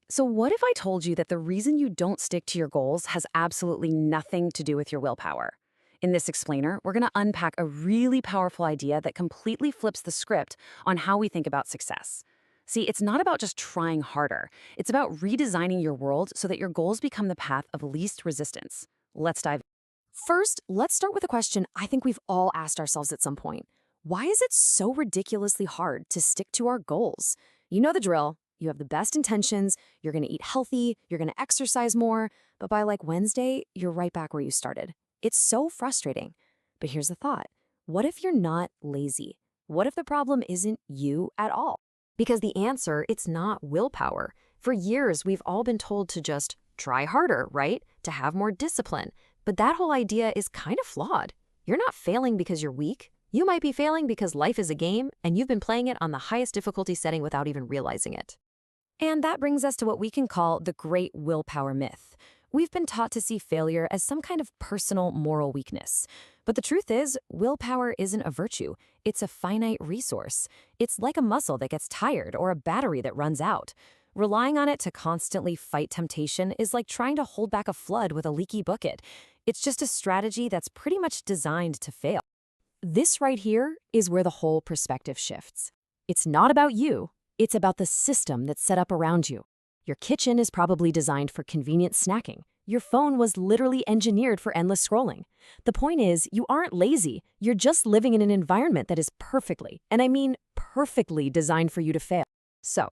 So what if I told you that the reason you don't stick to your goals has absolutely nothing to do with your willpower? In this explainer, we're going to unpack a really powerful idea that completely flips the script on how we think about success. See, it's not about just trying harder. It's about redesigning your world so that your goals become the path of least resistance. Let's dive. First, let's start with a question I think we've all asked ourselves at some point. Why is it so ridiculously hard to stick to our goals? You know the drill. You have the best intentions, you're going to eat healthy, you're going to exercise more, but by like Wednesday, you're right back where you started. It's so frustrating. But here's the thought. What if you're not lazy? What if the problem isn't you at all? Because the answer, it's not willpower. For years, we've all been told to just try harder, right? To have more discipline. But that whole idea is kind of flawed. You're not failing because you're weak. You might be failing because life is a game and you've been playing it on the highest difficulty setting without even realizing it. And that brings us to what we can call the great willpower myth. We've been taught to see failure as some kind of personal moral weakness. But the truth is, willpower isn't a virtue. It's a finite resource. It's like a muscle that gets tired or a battery that runs out. Relying on it to constantly fight temptation is like trying to hold back a flood with a leaky bucket. It's just a strategy that's pretty much designed to fail. This right here is where the whole perspective shifts. It's not about you. It's about the system that's set up around you. Your kitchen is probably designed for convenient snacking. Your phone was literally engineered for endless scrolling. The point is, you aren't lazy. You're just living in an environment that is perfectly, and I mean perfectly, designed for you to fail. So,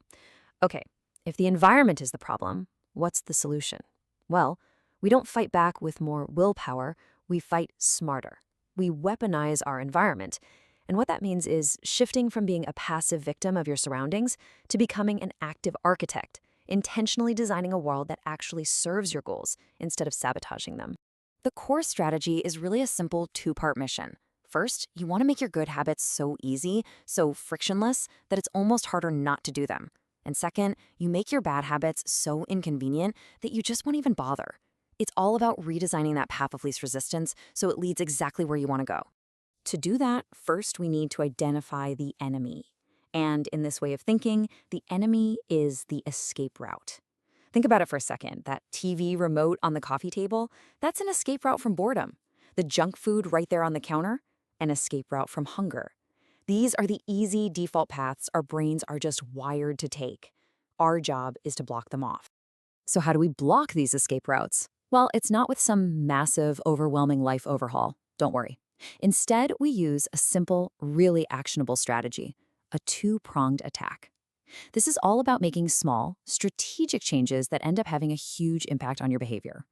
okay, if the environment is the problem, what's the solution? Well, we don't fight back with more willpower, we fight smarter. We weaponize our environment. And what that means is shifting from being a passive victim of your surroundings to becoming an active architect, intentionally designing a world that actually serves your goals instead of sabotaging them. The core strategy is really a simple two-part mission. First, you want to make your good habits so easy, so frictionless, that it's almost harder not to do them. And second, you make your bad habits so inconvenient that you just won't even bother. It's all about redesigning that path of least resistance so it leads exactly where you want to go. To do that, first we need to identify the enemy. And in this way of thinking, the enemy is the escape route. Think about it for a second. That TV remote on the coffee table, that's an escape route from boredom. The junk food right there on the counter, an escape route from hunger. These are the easy default paths our brains are just wired to take. Our job is to block them off. So how do we block these escape routes? Well, it's not with some massive, overwhelming life overhaul. Don't worry. Instead, we use a simple, really actionable strategy, a two-pronged attack. This is all about making small, strategic changes that end up having a huge impact on your behavior.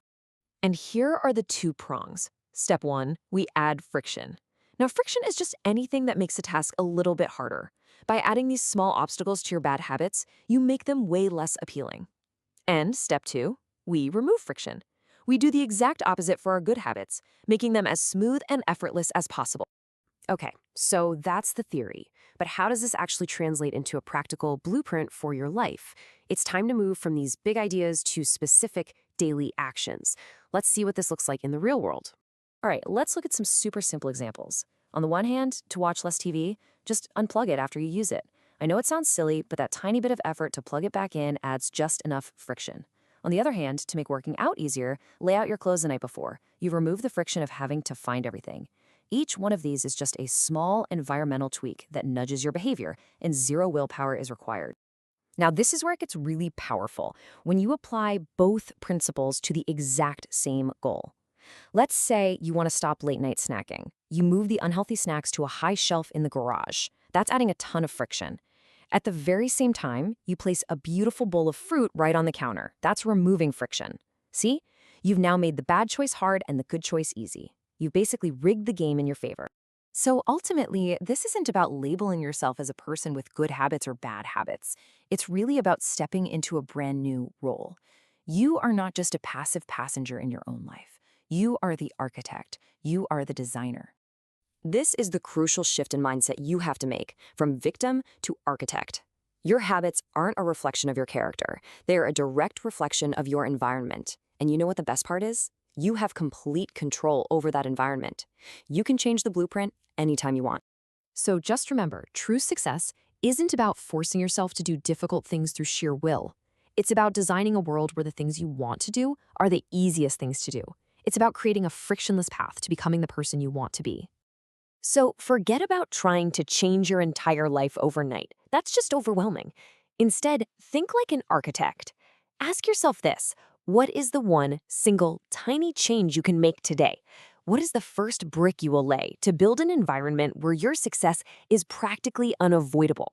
And here are the two prongs. Step one, we add friction. Now, friction is just anything that makes a task a little bit harder. By adding these small obstacles to your bad habits, you make them way less appealing. And step two, we remove friction. We do the exact opposite for our good habits, making them as smooth and effortless as possible. Okay, so that's the theory. But how does this actually translate into a practical blueprint for your life? It's time to move from these big ideas to specific daily actions. Let's see what this looks like in the real world. All right, let's look at some super simple examples. On the one hand, to watch less TV, just unplug it after you use it. I know it sounds silly, but that tiny bit of effort to plug it back in adds just enough friction. On the other hand, to make working out easier, lay out your clothes the night before. You remove the friction of having to find everything. Each one of these is just a small environmental tweak that nudges your behavior, and zero willpower is required. Now, this is where it gets really powerful, when you apply both principles to the exact same goal. Let's say you want to stop late-night snacking. You move the unhealthy snacks to a high shelf in the garage. That's adding a ton of friction. At the very same time, you place a beautiful bowl of fruit right on the counter. That's removing friction. See? You've now made the bad choice hard and the good choice easy. You've basically rigged the game in your favor. So ultimately, this isn't about labeling yourself as a person with good habits or bad habits. It's really about stepping into a brand new role. You are not just a passive passenger in your own life. You are the architect. You are the designer. This is the crucial shift in mindset you have to make, from victim to architect. Your habits aren't a reflection of your character. They are a direct reflection of your environment. And you know what the best part is? You have complete control over that environment. You can change the blueprint anytime you want. So just remember, true success isn't about forcing yourself to do difficult things through sheer will. It's about designing a world where the things you want to do are the easiest things to do. It's about creating a frictionless path to becoming the person you want to be. So forget about trying to change your entire life overnight. That's just overwhelming. Instead, think like an architect. Ask yourself this: what is the one single tiny change you can make today? What is the first brick you will lay to build an environment where your success is practically unavoidable?